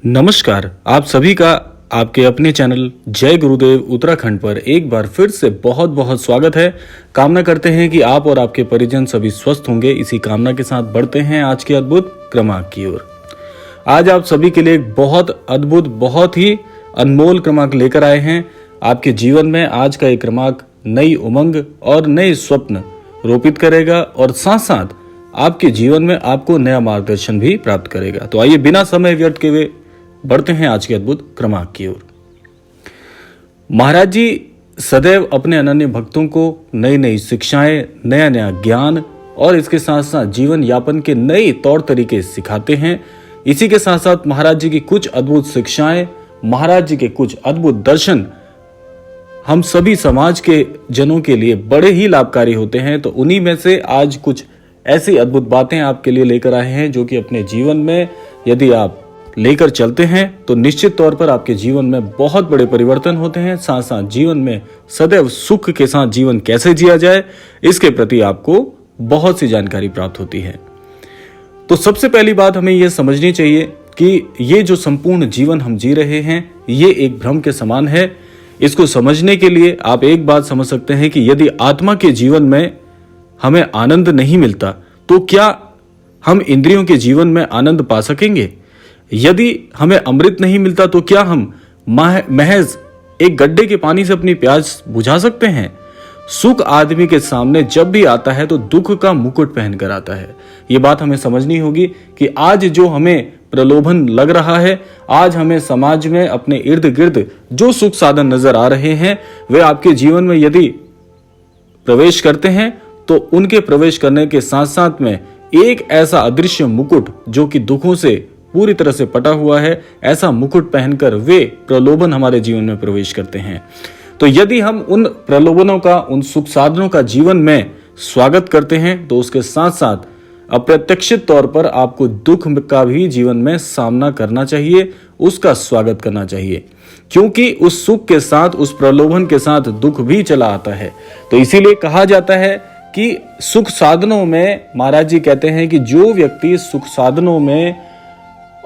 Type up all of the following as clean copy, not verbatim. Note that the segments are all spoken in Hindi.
नमस्कार, आप सभी का आपके अपने चैनल जय गुरुदेव उत्तराखंड पर एक बार फिर से बहुत बहुत स्वागत है। कामना करते हैं कि आप और आपके परिजन सभी स्वस्थ होंगे। इसी कामना के साथ बढ़ते हैं आज के अद्भुत क्रमांक की ओर। आज आप सभी के लिए एक बहुत अद्भुत, बहुत ही अनमोल क्रमांक लेकर आए हैं। आपके जीवन में आज का एक क्रमांक नई उमंग और नए स्वप्न रोपित करेगा और साथ साथ आपके जीवन में आपको नया मार्गदर्शन भी प्राप्त करेगा। तो आइए बिना समय व्यर्थ किए हुए बढ़ते हैं आज के अद्भुत क्रमांक की ओर। महाराज जी सदैव अपने अनन्य भक्तों को नई नई शिक्षाएं, नया नया ज्ञान और इसके साथ साथ जीवन यापन के नए तौर तरीके सिखाते हैं। इसी के साथ साथ महाराज जी की कुछ अद्भुत शिक्षाएं, महाराज जी के कुछ अद्भुत दर्शन हम सभी समाज के जनों के लिए बड़े ही लाभकारी होते हैं। तो उन्हीं में से आज कुछ ऐसी अद्भुत बातें आपके लिए लेकर आए हैं जो कि अपने जीवन में यदि आप लेकर चलते हैं तो निश्चित तौर पर आपके जीवन में बहुत बड़े परिवर्तन होते हैं। साथ साथ जीवन में सदैव सुख के साथ जीवन कैसे जिया जाए, इसके प्रति आपको बहुत सी जानकारी प्राप्त होती है। तो सबसे पहली बात हमें यह समझनी चाहिए कि ये जो संपूर्ण जीवन हम जी रहे हैं, ये एक भ्रम के समान है। इसको समझने के लिए आप एक बात समझ सकते हैं कि यदि आत्मा के जीवन में हमें आनंद नहीं मिलता तो क्या हम इंद्रियों के जीवन में आनंद पा सकेंगे? यदि हमें अमृत नहीं मिलता तो क्या हम महज एक गड्ढे के पानी से अपनी प्यास बुझा सकते हैं? सुख आदमी के सामने जब भी आता है तो दुख का मुकुट पहनकर आता है। ये बात हमें समझनी होगी कि आज जो हमें प्रलोभन लग रहा है, आज हमें समाज में अपने इर्द गिर्द जो सुख साधन नजर आ रहे हैं, वे आपके जीवन में यदि प्रवेश करते हैं तो उनके प्रवेश करने के साथ साथ में एक ऐसा अदृश्य मुकुट जो कि दुखों से पूरी तरह से पटा हुआ है, ऐसा मुकुट पहनकर वे प्रलोभन हमारे जीवन में प्रवेश करते हैं। तो यदि हम उन प्रलोभनों का, उन सुख साधनों का जीवन में स्वागत करते हैं तो उसके साथ साथ अप्रत्याशित तौर पर आपको दुख का भी जीवन में सामना करना चाहिए, उसका स्वागत करना चाहिए, क्योंकि उस सुख के साथ, उस प्रलोभन के साथ दुख भी चला आता है। तो इसीलिए कहा जाता है कि सुख साधनों में, महाराज जी कहते हैं कि जो व्यक्ति सुख साधनों में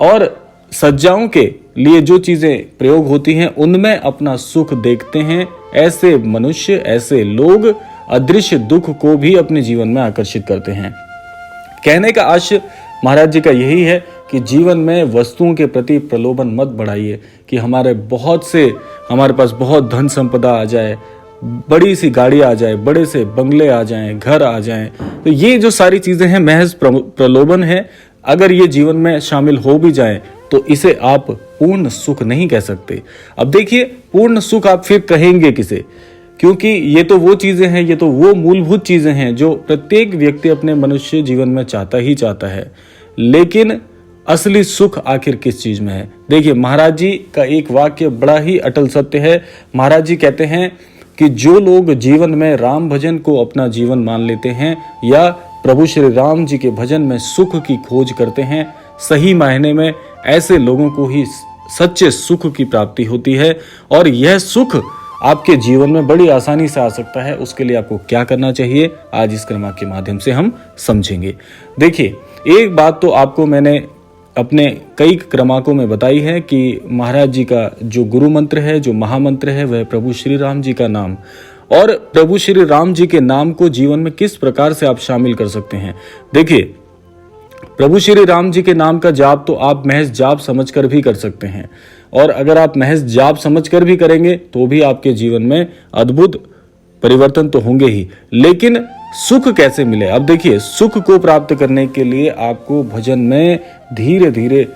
और सज्जाओं के लिए जो चीजें प्रयोग होती हैं उनमें अपना सुख देखते हैं, ऐसे मनुष्य, ऐसे लोग अदृश्य दुख को भी अपने जीवन में आकर्षित करते हैं। कहने का आशय महाराज जी का यही है कि जीवन में वस्तुओं के प्रति प्रलोभन मत बढ़ाइए कि हमारे पास बहुत धन संपदा आ जाए, बड़ी सी गाड़ी आ जाए, बड़े से बंगले आ जाएं, घर आ जाएं। तो ये जो सारी चीजें हैं महज प्रलोभन है। अगर ये जीवन में शामिल हो भी जाएं तो इसे आप पूर्ण सुख नहीं कह सकते। अब देखिए, पूर्ण सुख आप फिर कहेंगे किसे? क्योंकि ये तो वो चीजें हैं, ये तो वो मूलभूत चीजें हैं जो प्रत्येक व्यक्ति अपने मनुष्य जीवन में चाहता ही चाहता है। लेकिन असली सुख आखिर किस चीज में है? देखिए, महाराज जी का एक वाक्य बड़ा ही अटल सत्य है। महाराज जी कहते हैं कि जो लोग जीवन में राम भजन को अपना जीवन मान लेते हैं या प्रभु श्री राम जी के भजन में सुख की खोज करते हैं, सही मायने में ऐसे लोगों को ही सच्चे सुख की प्राप्ति होती है। और यह सुख आपके जीवन में बड़ी आसानी से आ सकता है। उसके लिए आपको क्या करना चाहिए, आज इस क्रमांक के माध्यम से हम समझेंगे। देखिए, एक बात तो आपको मैंने अपने कई क्रमांकों में बताई है कि महाराज जी का जो गुरु मंत्र है, जो महामंत्र है, वह प्रभु श्री राम जी का नाम, और प्रभु श्री राम जी के नाम को जीवन में किस प्रकार से आप शामिल कर सकते हैं। देखिए, प्रभु श्री राम जी के नाम का जाप तो आप महज जाप समझकर भी कर सकते हैं, और अगर आप महज जाप समझकर भी करेंगे तो भी आपके जीवन में अद्भुत परिवर्तन तो होंगे ही। लेकिन सुख कैसे मिले? अब देखिए, सुख को प्राप्त करने के लिए आपको भजन में धीरे धीरे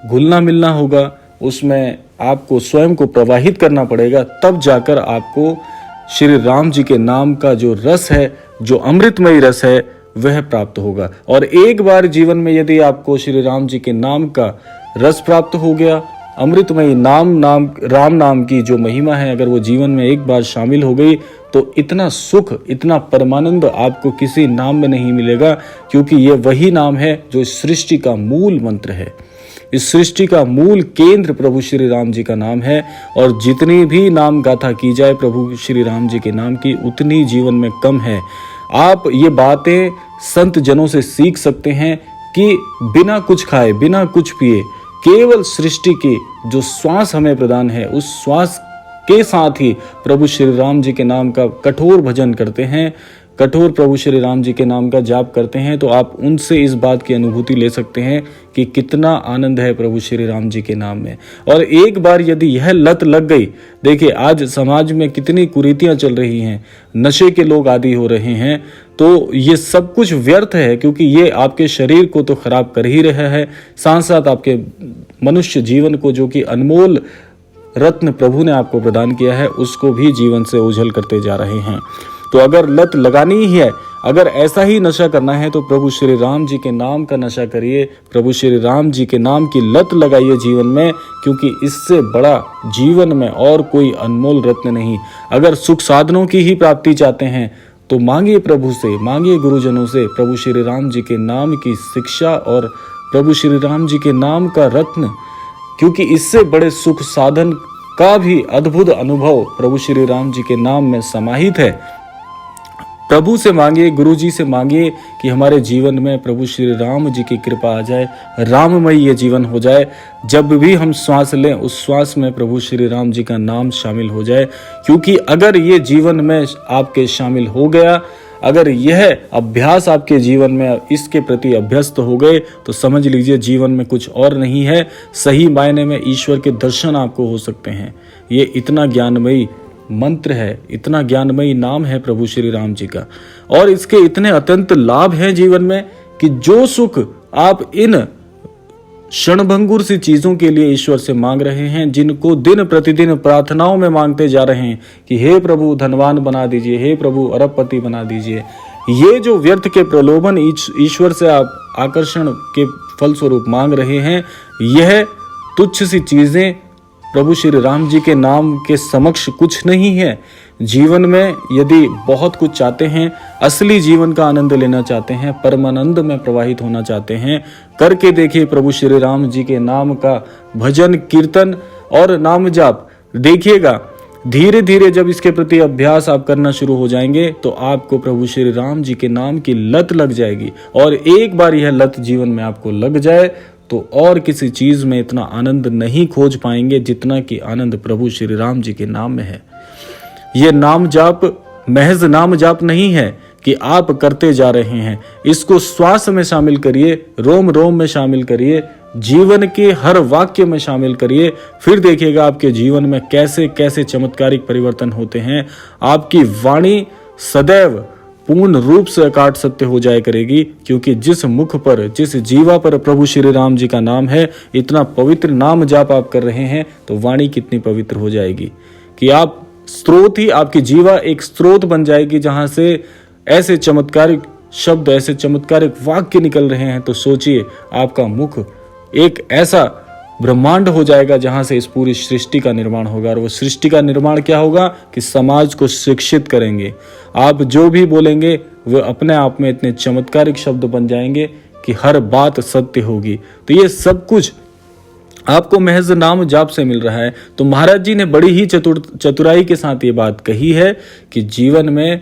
घुलना मिलना होगा, उसमें आपको स्वयं को प्रवाहित करना पड़ेगा, तब जाकर आपको श्री राम जी के नाम का जो रस है, जो अमृतमयी रस है, वह प्राप्त होगा। और एक बार जीवन में यदि आपको श्री राम जी के नाम का रस प्राप्त हो गया, अमृतमयी राम नाम की जो महिमा है, अगर वो जीवन में एक बार शामिल हो गई तो इतना सुख, इतना परमानंद आपको किसी नाम में नहीं मिलेगा, क्योंकि ये वही नाम है जो इस सृष्टि का मूल मंत्र है। इस सृष्टि का मूल केंद्र प्रभु श्री राम जी का नाम है, और जितनी भी नाम गाथा की जाए प्रभु श्री राम जी के नाम की, उतनी जीवन में कम है। आप ये बातें संत जनों से सीख सकते हैं कि बिना कुछ खाए, बिना कुछ पिए केवल सृष्टि की जो श्वास हमें प्रदान है, उस श्वास के साथ ही प्रभु श्री राम जी के नाम का कठोर भजन करते हैं, कठोर प्रभु श्री राम जी के नाम का जाप करते हैं, तो आप उनसे इस बात की अनुभूति ले सकते हैं कि कितना आनंद है प्रभु श्री राम जी के नाम में। और एक बार यदि यह लत लग गई, देखिए आज समाज में कितनी कुरीतियां चल रही हैं, नशे के लोग आदी हो रहे हैं, तो ये सब कुछ व्यर्थ है, क्योंकि ये आपके शरीर को तो खराब कर ही रहा है, साथ साथ आपके मनुष्य जीवन को, जो कि अनमोल रत्न प्रभु ने आपको प्रदान किया है, उसको भी जीवन से ओझल करते जा रहे हैं। तो अगर लत लगानी ही है, अगर ऐसा ही नशा करना है, तो प्रभु श्री राम जी के नाम का नशा करिए, प्रभु श्री राम जी के नाम की लत लगाइए जीवन में, क्योंकि इससे बड़ा जीवन में और कोई अनमोल रत्न नहीं। अगर सुख साधनों की ही प्राप्ति चाहते हैं तो मांगिए प्रभु से, मांगिए गुरुजनों से प्रभु श्री राम जी के नाम की शिक्षा और प्रभु श्री राम जी के नाम का रत्न, क्योंकि इससे बड़े सुख साधन का भी अद्भुत अनुभव प्रभु श्री राम जी के नाम में समाहित है। प्रभु से मांगिए, गुरु जी से मांगिए कि हमारे जीवन में प्रभु श्री राम जी की कृपा आ जाए, राममय ये जीवन हो जाए। जब भी हम श्वास लें, उस श्वास में प्रभु श्री राम जी का नाम शामिल हो जाए, क्योंकि अगर ये जीवन में आपके शामिल हो गया, अगर यह अभ्यास आपके जीवन में इसके प्रति अभ्यस्त हो गए, तो समझ लीजिए जीवन में कुछ और नहीं है, सही मायने में ईश्वर के दर्शन आपको हो सकते हैं। ये इतना ज्ञानमयी मंत्र है, इतना ज्ञानमयी नाम है प्रभु श्री राम जी का, और इसके इतने अत्यंत लाभ हैं जीवन में कि जो सुख आप इन क्षणभंगुर सी चीजों के लिए ईश्वर से मांग रहे हैं, जिनको दिन प्रतिदिन प्रार्थनाओं में मांगते जा रहे हैं कि हे प्रभु धनवान बना दीजिए, हे प्रभु अरबपति बना दीजिए, ये जो व्यर्थ के प्रलोभन ईश्वर से आप आकर्षण के फलस्वरूप मांग रहे हैं, यह तुच्छ सी चीजें प्रभु श्री राम जी के नाम के समक्ष कुछ नहीं है। जीवन में यदि बहुत कुछ चाहते हैं, असली जीवन का आनंद लेना चाहते हैं, परमानंद में प्रवाहित होना चाहते हैं, करके देखिए प्रभु श्री राम जी के नाम का भजन कीर्तन और नाम जाप। देखिएगा धीरे धीरे जब इसके प्रति अभ्यास आप करना शुरू हो जाएंगे, तो आपको प्रभु श्री राम जी के नाम की लत लग जाएगी। और एक बार यह लत जीवन में आपको लग जाए, तो और किसी चीज में इतना आनंद नहीं खोज पाएंगे जितना कि आनंद प्रभु श्री राम जी के नाम में है। ये नाम जाप महज नाम जाप नहीं है कि आप करते जा रहे हैं, इसको श्वास में शामिल करिए, रोम रोम में शामिल करिए, जीवन के हर वाक्य में शामिल करिए। फिर देखिएगा आपके जीवन में कैसे कैसे चमत्कारिक परिवर्तन होते हैं। आपकी वाणी सदैव पूर्ण रूप से अकाट सत्य हो जाया करेगी, क्योंकि जिस मुख पर, जिस जीवा पर प्रभु श्री राम जी का नाम है, इतना पवित्र नाम जाप आप कर रहे हैं, तो वाणी कितनी पवित्र हो जाएगी कि आप स्रोत ही, आपकी जीवा एक स्रोत बन जाएगी, जहां से ऐसे चमत्कारिक शब्द, ऐसे चमत्कारिक वाक्य निकल रहे हैं। तो सोचिए आपका मुख एक ऐसा ब्रह्मांड हो जाएगा जहां से इस पूरी सृष्टि का निर्माण होगा। और वो सृष्टि का निर्माण क्या होगा कि समाज को शिक्षित करेंगे। आप जो भी बोलेंगे वो अपने आप में इतने चमत्कारिक शब्द बन जाएंगे कि हर बात सत्य होगी। तो ये सब कुछ आपको महज नाम जाप से मिल रहा है। तो महाराज जी ने बड़ी ही चतुराई के साथ ये बात कही है कि जीवन में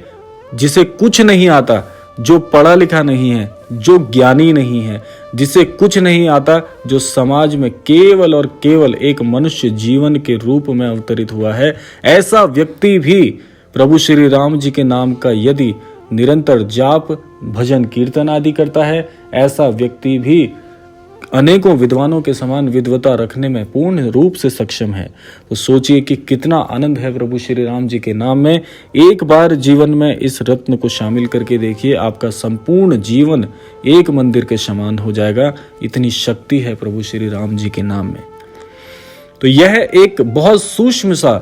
जिसे कुछ नहीं आता, जो पढ़ा लिखा नहीं है, जो ज्ञानी नहीं है, जिसे कुछ नहीं आता, जो समाज में केवल और केवल एक मनुष्य जीवन के रूप में अवतरित हुआ है, ऐसा व्यक्ति भी प्रभु श्री राम जी के नाम का यदि निरंतर जाप, भजन, कीर्तन आदि करता है, ऐसा व्यक्ति भी अनेकों विद्वानों के समान विद्वता रखने में पूर्ण रूप से सक्षम है। तो सोचिए कि कितना आनंद है प्रभु श्री राम जी के नाम में। एक बार जीवन में इस रत्न को शामिल करके देखिए, आपका संपूर्ण जीवन एक मंदिर के समान हो जाएगा। इतनी शक्ति है प्रभु श्री राम जी के नाम में। तो यह एक बहुत सूक्ष्म सा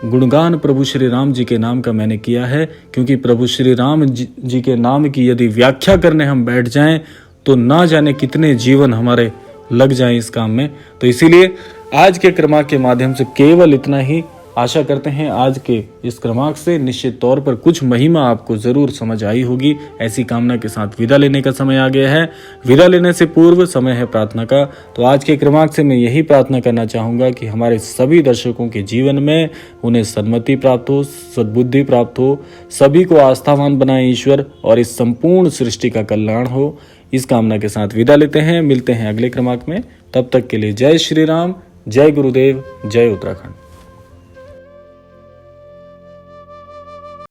गुणगान प्रभु श्री राम जी के नाम का मैंने किया है, क्योंकि प्रभु श्री राम जी के नाम की यदि व्याख्या करने हम बैठ जाएं तो ना जाने कितने जीवन हमारे लग जाएं इस काम में। तो इसीलिए आज के क्रमांक के माध्यम से केवल इतना ही आशा करते हैं। आज के इस क्रमांक से निश्चित तौर पर कुछ महिमा आपको जरूर समझ आई होगी। ऐसी कामना के साथ विदा लेने का समय आ गया है। विदा लेने से पूर्व समय है प्रार्थना का। तो आज के क्रमांक से मैं यही प्रार्थना करना चाहूँगा कि हमारे सभी दर्शकों के जीवन में उन्हें सन्मति प्राप्त हो, सद्बुद्धि प्राप्त हो, सभी को आस्थावान बनाए ईश्वर, और इस संपूर्ण सृष्टि का कल्याण हो। इस कामना के साथ विदा लेते हैं। मिलते हैं अगले क्रमांक में। तब तक के लिए जय श्री राम, जय गुरुदेव, जय उत्तराखंड।